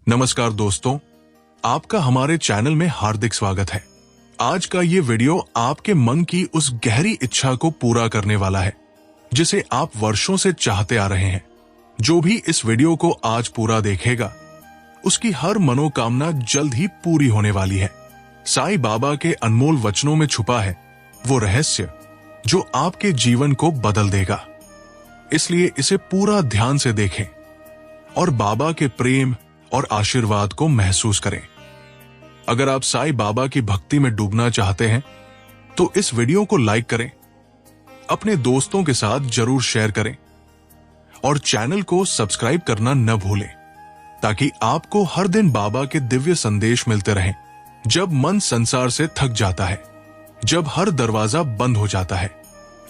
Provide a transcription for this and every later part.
नमस्कार दोस्तों, आपका हमारे चैनल में हार्दिक स्वागत है। आज का ये वीडियो आपके मन की उस गहरी इच्छा को पूरा करने वाला है जिसे आप वर्षों से चाहते आ रहे हैं। जो भी इस वीडियो को आज पूरा देखेगा उसकी हर मनोकामना जल्द ही पूरी होने वाली है। साईं बाबा के अनमोल वचनों में छुपा है वो रहस्य जो आपके जीवन को बदल देगा। इसलिए इसे पूरा ध्यान से देखें और बाबा के प्रेम और आशीर्वाद को महसूस करें। अगर आप साईं बाबा की भक्ति में डूबना चाहते हैं तो इस वीडियो को लाइक करें, अपने दोस्तों के साथ जरूर शेयर करें और चैनल को सब्सक्राइब करना न भूलें ताकि आपको हर दिन बाबा के दिव्य संदेश मिलते रहें। जब मन संसार से थक जाता है, जब हर दरवाजा बंद हो जाता है,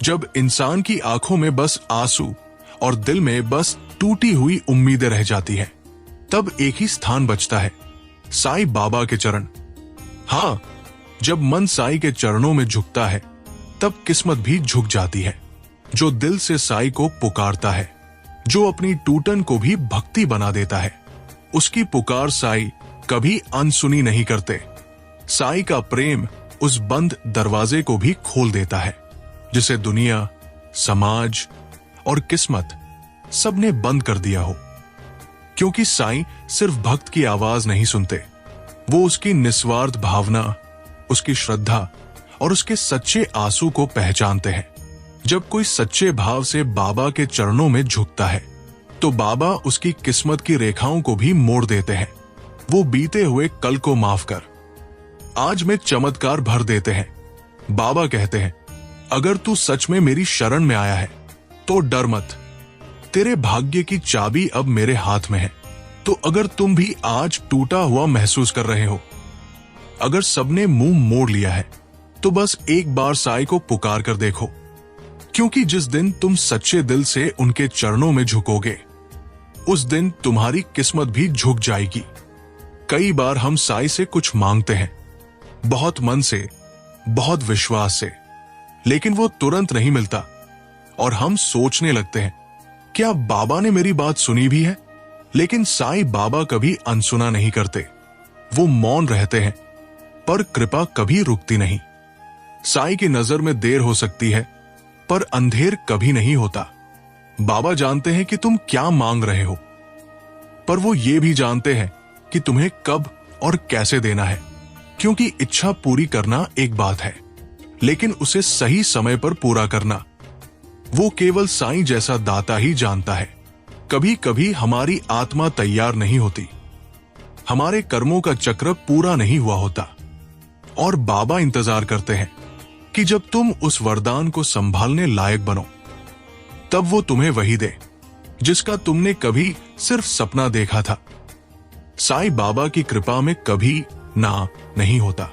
जब इंसान की आंखों में बस आंसू और दिल में बस टूटी हुई उम्मीदें रह जाती हैं, तब एक ही स्थान बचता है, साईं बाबा के चरण। हाँ, जब मन साईं के चरणों में झुकता है तब किस्मत भी झुक जाती है। जो दिल से साईं को पुकारता है, जो अपनी टूटन को भी भक्ति बना देता है, उसकी पुकार साईं कभी अनसुनी नहीं करते। साईं का प्रेम उस बंद दरवाजे को भी खोल देता है जिसे दुनिया, समाज और किस्मत सबने बंद कर दिया हो। क्योंकि साईं सिर्फ भक्त की आवाज नहीं सुनते, वो उसकी निस्वार्थ भावना, उसकी श्रद्धा और उसके सच्चे आंसू को पहचानते हैं। जब कोई सच्चे भाव से बाबा के चरणों में झुकता है तो बाबा उसकी किस्मत की रेखाओं को भी मोड़ देते हैं। वो बीते हुए कल को माफ कर आज में चमत्कार भर देते हैं। बाबा कहते हैं, अगर तू सच में मेरी शरण में आया है तो डर मत, तेरे भाग्य की चाबी अब मेरे हाथ में है। तो अगर तुम भी आज टूटा हुआ महसूस कर रहे हो, अगर सबने मुंह मोड़ लिया है, तो बस एक बार साईं को पुकार कर देखो। क्योंकि जिस दिन तुम सच्चे दिल से उनके चरणों में झुकोगे, उस दिन तुम्हारी किस्मत भी झुक जाएगी। कई बार हम साईं से कुछ मांगते हैं, बहुत मन से, बहुत विश्वास से, लेकिन वो तुरंत नहीं मिलता और हम सोचने लगते हैं, क्या बाबा ने मेरी बात सुनी भी है? लेकिन साईं बाबा कभी अनसुना नहीं करते। वो मौन रहते हैं पर कृपा कभी रुकती नहीं। साईं की नजर में देर हो सकती है पर अंधेर कभी नहीं होता। बाबा जानते हैं कि तुम क्या मांग रहे हो, पर वो ये भी जानते हैं कि तुम्हें कब और कैसे देना है। क्योंकि इच्छा पूरी करना एक बात है, लेकिन उसे सही समय पर पूरा करना वो केवल साईं जैसा दाता ही जानता है। कभी कभी हमारी आत्मा तैयार नहीं होती, हमारे कर्मों का चक्र पूरा नहीं हुआ होता और बाबा इंतजार करते हैं कि जब तुम उस वरदान को संभालने लायक बनो, तब वो तुम्हें वही दे जिसका तुमने कभी सिर्फ सपना देखा था। साईं बाबा की कृपा में कभी ना नहीं होता,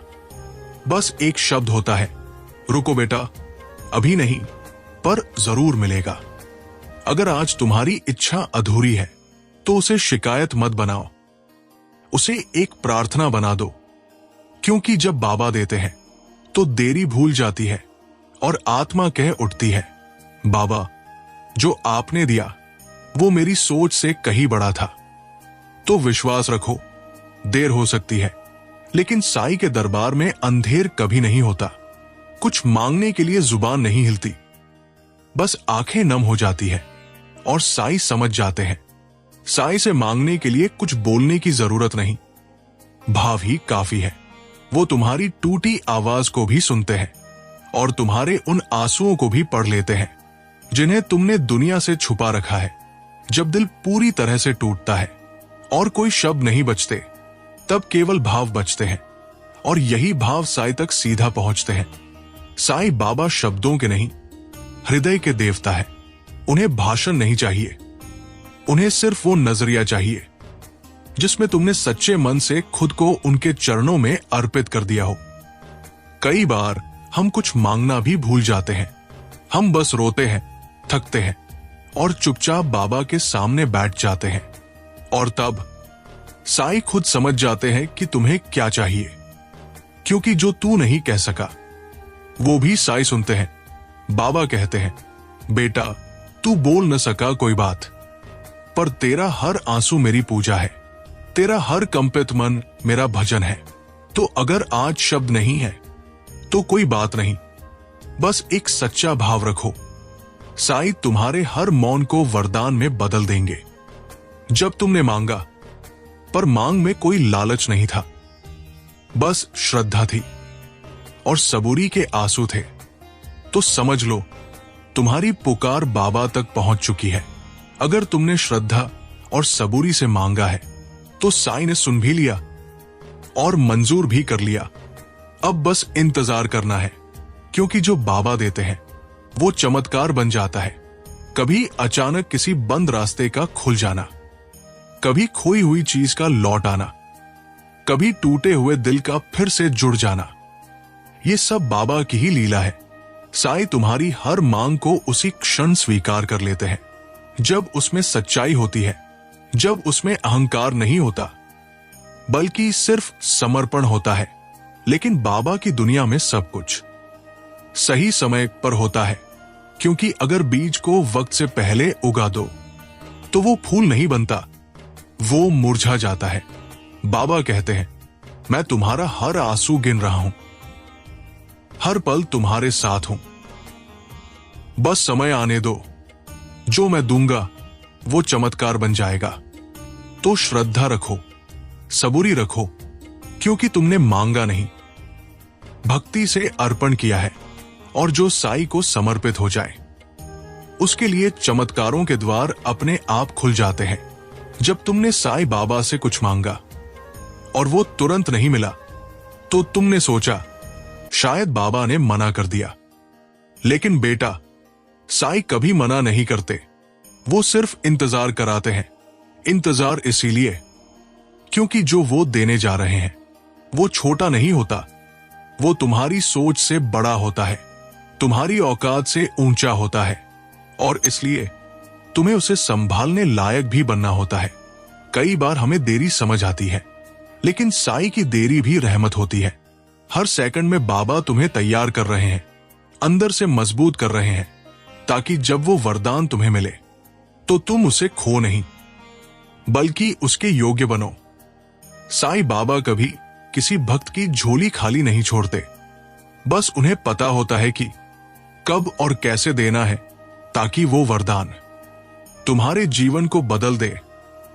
बस एक शब्द होता है, रुको बेटा, अभी नहीं पर जरूर मिलेगा। अगर आज तुम्हारी इच्छा अधूरी है तो उसे शिकायत मत बनाओ, उसे एक प्रार्थना बना दो। क्योंकि जब बाबा देते हैं तो देरी भूल जाती है और आत्मा कह उठती है, बाबा जो आपने दिया वो मेरी सोच से कहीं बड़ा था। तो विश्वास रखो, देर हो सकती है लेकिन साईं के दरबार में अंधेर कभी नहीं होता। कुछ मांगने के लिए जुबान नहीं हिलती, बस आंखें नम हो जाती है और साईं समझ जाते हैं। साईं से मांगने के लिए कुछ बोलने की जरूरत नहीं, भाव ही काफी है। वो तुम्हारी टूटी आवाज को भी सुनते हैं और तुम्हारे उन आंसुओं को भी पढ़ लेते हैं जिन्हें तुमने दुनिया से छुपा रखा है। जब दिल पूरी तरह से टूटता है और कोई शब्द नहीं बचते, तब केवल भाव बचते हैं और यही भाव साईं तक सीधा पहुंचते हैं। साईं बाबा शब्दों के नहीं, हृदय के देवता है। उन्हें भाषण नहीं चाहिए, उन्हें सिर्फ वो नजरिया चाहिए जिसमें तुमने सच्चे मन से खुद को उनके चरणों में अर्पित कर दिया हो। कई बार हम कुछ मांगना भी भूल जाते हैं, हम बस रोते हैं, थकते हैं और चुपचाप बाबा के सामने बैठ जाते हैं। और तब साईं खुद समझ जाते हैं कि तुम्हें क्या चाहिए। क्योंकि जो तू नहीं कह सका वो भी साईं सुनते हैं। बाबा कहते हैं, बेटा तू बोल न सका कोई बात, पर तेरा हर आंसू मेरी पूजा है। तेरा हर कंपित मन मेरा भजन है। तो अगर आज शब्द नहीं है तो कोई बात नहीं, बस एक सच्चा भाव रखो। साईं तुम्हारे हर मौन को वरदान में बदल देंगे। जब तुमने मांगा, पर मांग में कोई लालच नहीं था, बस श्रद्धा थी और सबूरी के आंसू थे, तो समझ लो तुम्हारी पुकार बाबा तक पहुंच चुकी है। अगर तुमने श्रद्धा और सबूरी से मांगा है तो साईं ने सुन भी लिया और मंजूर भी कर लिया। अब बस इंतजार करना है, क्योंकि जो बाबा देते हैं वो चमत्कार बन जाता है। कभी अचानक किसी बंद रास्ते का खुल जाना, कभी खोई हुई चीज का लौट आना, कभी टूटे हुए दिल का फिर से जुड़ जाना, ये सब बाबा की ही लीला है। साईं तुम्हारी हर मांग को उसी क्षण स्वीकार कर लेते हैं, जब उसमें सच्चाई होती है, जब उसमें अहंकार नहीं होता, बल्कि सिर्फ समर्पण होता है। लेकिन बाबा की दुनिया में सब कुछ सही समय पर होता है, क्योंकि अगर बीज को वक्त से पहले उगा दो तो वो फूल नहीं बनता, वो मुरझा जाता है। बाबा कहते हैं, मैं तुम्हारा हर आंसू गिन रहा हूं, हर पल तुम्हारे साथ हूं, बस समय आने दो, जो मैं दूंगा वो चमत्कार बन जाएगा। तो श्रद्धा रखो, सबूरी रखो, क्योंकि तुमने मांगा नहीं, भक्ति से अर्पण किया है। और जो साईं को समर्पित हो जाए उसके लिए चमत्कारों के द्वार अपने आप खुल जाते हैं। जब तुमने साईं बाबा से कुछ मांगा और वो तुरंत नहीं मिला तो तुमने सोचा शायद बाबा ने मना कर दिया। लेकिन बेटा, साईं कभी मना नहीं करते, वो सिर्फ इंतजार कराते हैं। इंतजार इसीलिए क्योंकि जो वो देने जा रहे हैं वो छोटा नहीं होता, वो तुम्हारी सोच से बड़ा होता है, तुम्हारी औकात से ऊंचा होता है, और इसलिए तुम्हें उसे संभालने लायक भी बनना होता है। कई बार हमें देरी समझ आती है, लेकिन साईं की देरी भी रहमत होती है। हर सेकंड में बाबा तुम्हें तैयार कर रहे हैं, अंदर से मजबूत कर रहे हैं, ताकि जब वो वरदान तुम्हें मिले तो तुम उसे खो नहीं, बल्कि उसके योग्य बनो। साईं बाबा कभी किसी भक्त की झोली खाली नहीं छोड़ते, बस उन्हें पता होता है कि कब और कैसे देना है, ताकि वो वरदान तुम्हारे जीवन को बदल दे,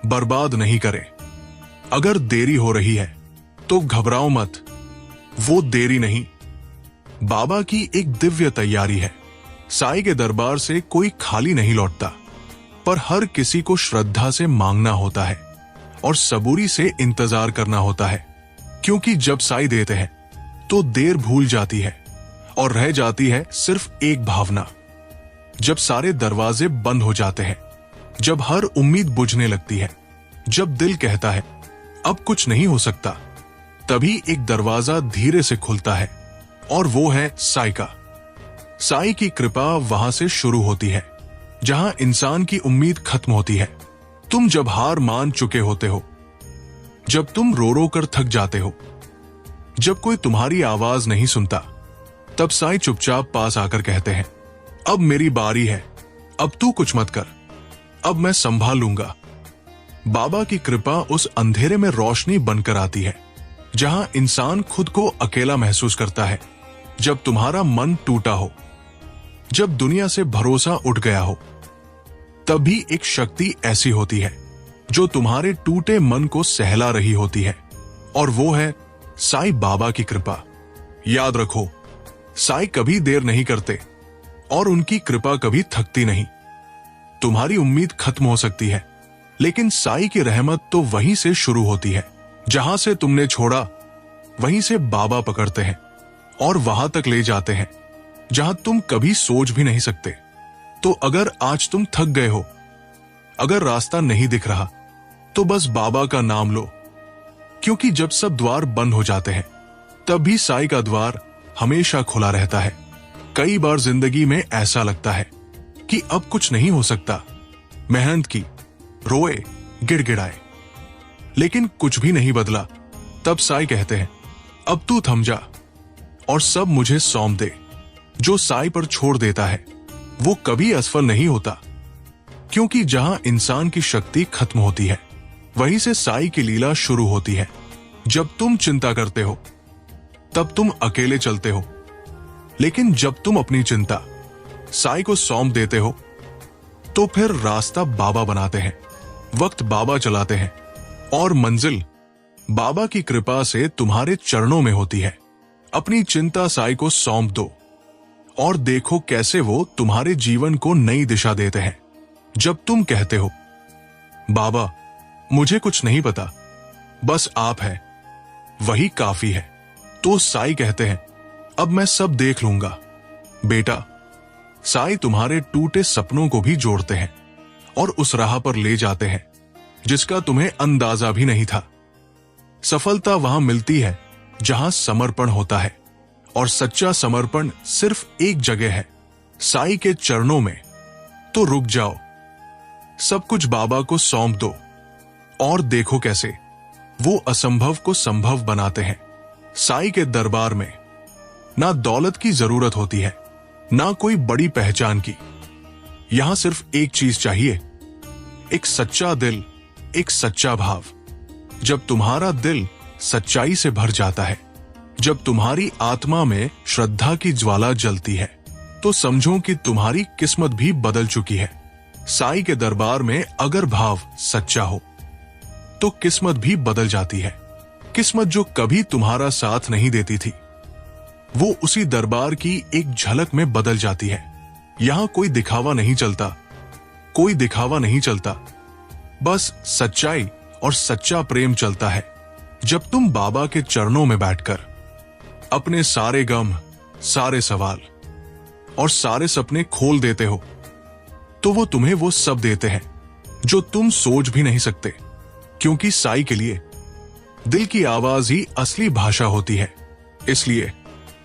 बर्बाद नहीं करे। अगर देरी हो रही है तो घबराओ मत, वो देरी नहीं, बाबा की एक दिव्य तैयारी है। साईं के दरबार से कोई खाली नहीं लौटता, पर हर किसी को श्रद्धा से मांगना होता है और सबूरी से इंतजार करना होता है, क्योंकि जब साईं देते हैं तो देर भूल जाती है और रह जाती है सिर्फ एक भावना। जब सारे दरवाजे बंद हो जाते हैं, जब हर उम्मीद बुझने लगती है, जब दिल कहता है अब कुछ नहीं हो सकता, तभी एक दरवाजा धीरे से खुलता है, और वो है साईं का। साईं की कृपा वहां से शुरू होती है जहां इंसान की उम्मीद खत्म होती है। तुम जब हार मान चुके होते हो, जब तुम रो रो कर थक जाते हो, जब कोई तुम्हारी आवाज नहीं सुनता, तब साईं चुपचाप पास आकर कहते हैं, अब मेरी बारी है, अब तू कुछ मत कर, अब मैं संभाल लूंगा। बाबा की कृपा उस अंधेरे में रोशनी बनकर आती है जहां इंसान खुद को अकेला महसूस करता है। जब तुम्हारा मन टूटा हो, जब दुनिया से भरोसा उठ गया हो, तब भी एक शक्ति ऐसी होती है जो तुम्हारे टूटे मन को सहला रही होती है, और वो है साईं बाबा की कृपा। याद रखो, साईं कभी देर नहीं करते और उनकी कृपा कभी थकती नहीं। तुम्हारी उम्मीद खत्म हो सकती है, लेकिन साईं की रहमत तो वहीं से शुरू होती है। जहां से तुमने छोड़ा वहीं से बाबा पकड़ते हैं और वहां तक ले जाते हैं जहां तुम कभी सोच भी नहीं सकते। तो अगर आज तुम थक गए हो, अगर रास्ता नहीं दिख रहा, तो बस बाबा का नाम लो, क्योंकि जब सब द्वार बंद हो जाते हैं तब भी साईं का द्वार हमेशा खुला रहता है। कई बार जिंदगी में ऐसा लगता है कि अब कुछ नहीं हो सकता, मेहनत की, रोए, गिड़गिड़ाए, लेकिन कुछ भी नहीं बदला। तब साईं कहते हैं, अब तू थम जा और सब मुझे सौंप दे। जो साईं पर छोड़ देता है वो कभी असफल नहीं होता, क्योंकि जहां इंसान की शक्ति खत्म होती है वहीं से साई की लीला शुरू होती है। जब तुम चिंता करते हो तब तुम अकेले चलते हो, लेकिन जब तुम अपनी चिंता साई को सौंप देते हो तो फिर रास्ता बाबा बनाते हैं, वक्त बाबा चलाते हैं और मंजिल बाबा की कृपा से तुम्हारे चरणों में होती है। अपनी चिंता साई को सौंप दो और देखो कैसे वो तुम्हारे जीवन को नई दिशा देते हैं। जब तुम कहते हो बाबा मुझे कुछ नहीं पता, बस आप हैं, वही काफी है, तो साई कहते हैं अब मैं सब देख लूंगा। बेटा, साई तुम्हारे टूटे सपनों को भी जोड़ते हैं और उस राह पर ले जाते हैं जिसका तुम्हें अंदाजा भी नहीं था। सफलता वहां मिलती है जहां समर्पण होता है, और सच्चा समर्पण सिर्फ एक जगह है, साई के चरणों में। तो रुक जाओ, सब कुछ बाबा को सौंप दो और देखो कैसे वो असंभव को संभव बनाते हैं। साई के दरबार में ना दौलत की जरूरत होती है, ना कोई बड़ी पहचान की। यहां सिर्फ एक चीज चाहिए, एक सच्चा दिल, एक सच्चा भाव। जब तुम्हारा दिल सच्चाई से भर जाता है, जब तुम्हारी आत्मा में श्रद्धा की ज्वाला जलती है, तो समझो कि तुम्हारी किस्मत भी बदल चुकी है। साई के दरबार में अगर भाव सच्चा हो तो किस्मत भी बदल जाती है। किस्मत जो कभी तुम्हारा साथ नहीं देती थी, वो उसी दरबार की एक झलक में बदल जाती है। यहां कोई दिखावा नहीं चलता, कोई दिखावा नहीं चलता, बस सच्चाई और सच्चा प्रेम चलता है। जब तुम बाबा के चरणों में बैठकर अपने सारे गम, सारे सवाल और सारे सपने खोल देते हो, तो वो तुम्हें वो सब देते हैं जो तुम सोच भी नहीं सकते, क्योंकि साई के लिए दिल की आवाज ही असली भाषा होती है। इसलिए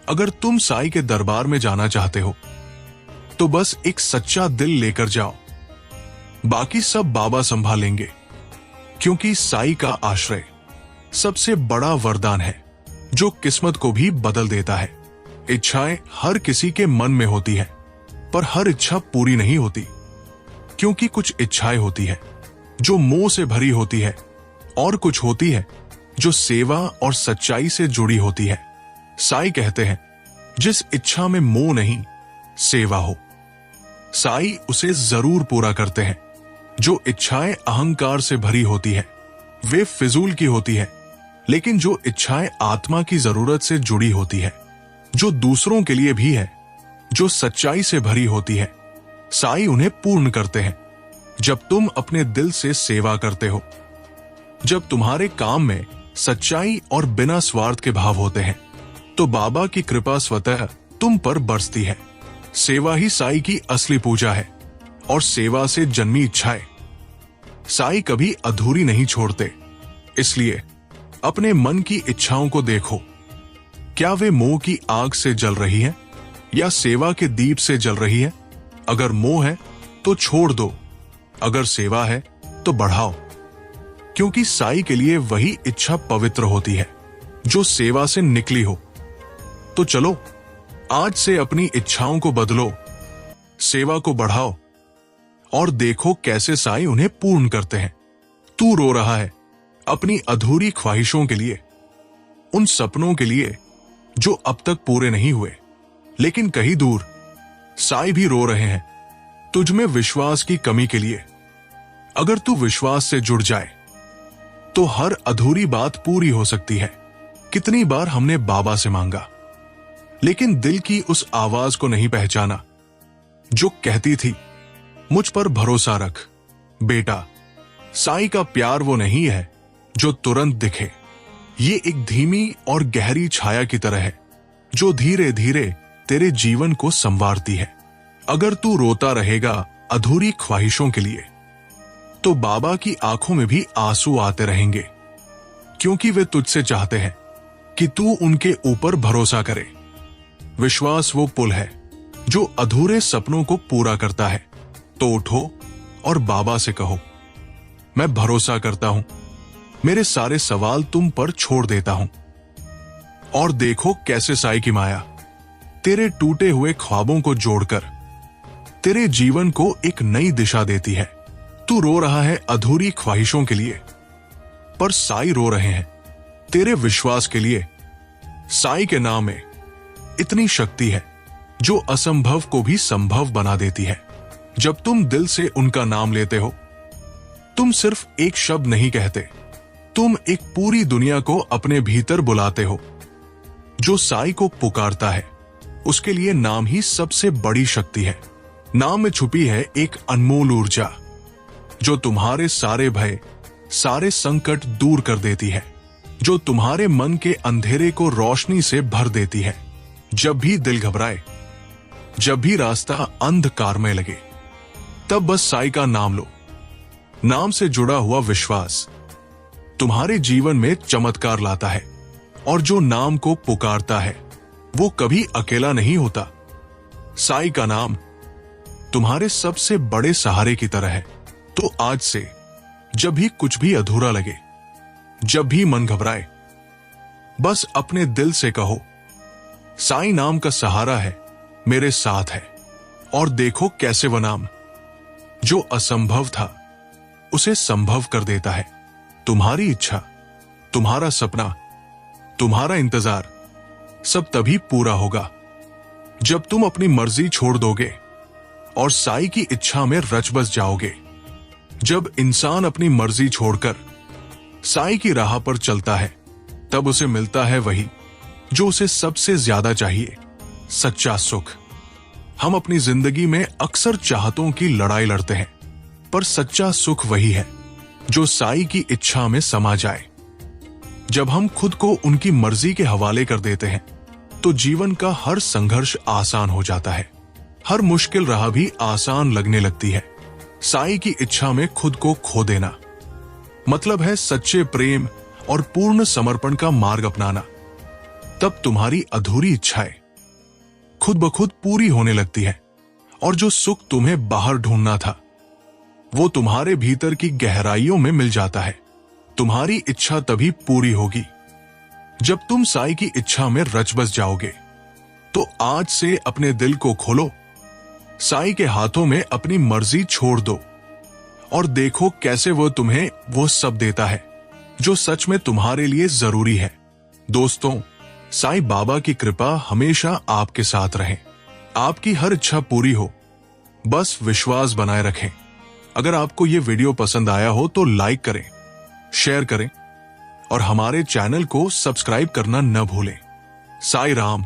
अगर तुम साई के दरबार में जाना चाहते हो तो बस एक सच्चा दिल लेकर जाओ, बाकी सब बाबा संभालेंगे, क्योंकि साई का आश्रय सबसे बड़ा वरदान है जो किस्मत को भी बदल देता है। इच्छाएं हर किसी के मन में होती है, पर हर इच्छा पूरी नहीं होती, क्योंकि कुछ इच्छाएं होती है जो मोह से भरी होती है और कुछ होती है जो सेवा और सच्चाई से जुड़ी होती है। साई कहते हैं जिस इच्छा में मोह नहीं, सेवा हो, साई उसे जरूर पूरा करते हैं। जो इच्छाएं अहंकार से भरी होती है वे फिजूल की होती है, लेकिन जो इच्छाएं आत्मा की जरूरत से जुड़ी होती है, जो दूसरों के लिए भी है, जो सच्चाई से भरी होती है, साई उन्हें पूर्ण करते हैं। जब तुम अपने दिल से सेवा करते हो, जब तुम्हारे काम में सच्चाई और बिना स्वार्थ के भाव होते हैं, तो बाबा की कृपा स्वतः तुम पर बरसती है। सेवा ही साई की असली पूजा है, और सेवा से जन्मी इच्छाएं साई कभी अधूरी नहीं छोड़ते। इसलिए अपने मन की इच्छाओं को देखो, क्या वे मोह की आग से जल रही है या सेवा के दीप से जल रही है। अगर मोह है तो छोड़ दो, अगर सेवा है तो बढ़ाओ, क्योंकि साई के लिए वही इच्छा पवित्र होती है जो सेवा से निकली हो। तो चलो आज से अपनी इच्छाओं को बदलो, सेवा को बढ़ाओ और देखो कैसे साई उन्हें पूर्ण करते हैं। तू रो रहा है अपनी अधूरी ख्वाहिशों के लिए, उन सपनों के लिए जो अब तक पूरे नहीं हुए, लेकिन कहीं दूर साई भी रो रहे हैं तुझ में विश्वास की कमी के लिए। अगर तू विश्वास से जुड़ जाए तो हर अधूरी बात पूरी हो सकती है। कितनी बार हमने बाबा से मांगा, लेकिन दिल की उस आवाज को नहीं पहचाना जो कहती थी मुझ पर भरोसा रख बेटा। साई का प्यार वो नहीं है जो तुरंत दिखे, ये एक धीमी और गहरी छाया की तरह है जो धीरे धीरे तेरे जीवन को संवारती है। अगर तू रोता रहेगा अधूरी ख्वाहिशों के लिए, तो बाबा की आंखों में भी आंसू आते रहेंगे, क्योंकि वे तुझसे चाहते हैं कि तू उनके ऊपर भरोसा करे। विश्वास वो पुल है जो अधूरे सपनों को पूरा करता है। तो उठो और बाबा से कहो, मैं भरोसा करता हूं, मेरे सारे सवाल तुम पर छोड़ देता हूं। और देखो कैसे साई की माया तेरे टूटे हुए ख्वाबों को जोड़कर तेरे जीवन को एक नई दिशा देती है। तू रो रहा है अधूरी ख्वाहिशों के लिए, पर साई रो रहे हैं तेरे विश्वास के लिए। साई के नाम में इतनी शक्ति है जो असंभव को भी संभव बना देती है। जब तुम दिल से उनका नाम लेते हो, तुम सिर्फ एक शब्द नहीं कहते, तुम एक पूरी दुनिया को अपने भीतर बुलाते हो। जो साई को पुकारता है उसके लिए नाम ही सबसे बड़ी शक्ति है। नाम में छुपी है एक अनमोल ऊर्जा जो तुम्हारे सारे भय, सारे संकट दूर कर देती है, जो तुम्हारे मन के अंधेरे को रोशनी से भर देती है। जब भी दिल घबराए, जब भी रास्ता अंधकारमय लगे, तब बस साई का नाम लो। नाम से जुड़ा हुआ विश्वास तुम्हारे जीवन में चमत्कार लाता है, और जो नाम को पुकारता है वो कभी अकेला नहीं होता। साई का नाम तुम्हारे सबसे बड़े सहारे की तरह है। तो आज से जब भी कुछ भी अधूरा लगे, जब भी मन घबराए, बस अपने दिल से कहो, साई नाम का सहारा है, मेरे साथ है। और देखो कैसे वह नाम जो असंभव था उसे संभव कर देता है। तुम्हारी इच्छा, तुम्हारा सपना, तुम्हारा इंतजार सब तभी पूरा होगा जब तुम अपनी मर्जी छोड़ दोगे और साई की इच्छा में रच बस जाओगे। जब इंसान अपनी मर्जी छोड़कर साई की राह पर चलता है, तब उसे मिलता है वही जो उसे सबसे ज्यादा चाहिए, सच्चा सुख। हम अपनी जिंदगी में अक्सर चाहतों की लड़ाई लड़ते हैं, पर सच्चा सुख वही है जो साई की इच्छा में समा जाए। जब हम खुद को उनकी मर्जी के हवाले कर देते हैं, तो जीवन का हर संघर्ष आसान हो जाता है, हर मुश्किल राह भी आसान लगने लगती है। साई की इच्छा में खुद को खो देना मतलब है सच्चे प्रेम और पूर्ण समर्पण का मार्ग अपनाना। तब तुम्हारी अधूरी इच्छाएं खुद ब खुद पूरी होने लगती है, और जो सुख तुम्हें बाहर ढूंढना था वो तुम्हारे भीतर की गहराइयों में मिल जाता है। तुम्हारी इच्छा तभी पूरी होगी जब तुम साई की इच्छा में रच बस जाओगे। तो आज से अपने दिल को खोलो, साई के हाथों में अपनी मर्जी छोड़ दो, और देखो कैसे वो तुम्हें वो सब देता है जो सच में तुम्हारे लिए जरूरी है। दोस्तों, साई बाबा की कृपा हमेशा आपके साथ रहे, आपकी हर इच्छा पूरी हो, बस विश्वास बनाए रखें। अगर आपको ये वीडियो पसंद आया हो तो लाइक करें, शेयर करें और हमारे चैनल को सब्सक्राइब करना न भूलें। साई राम।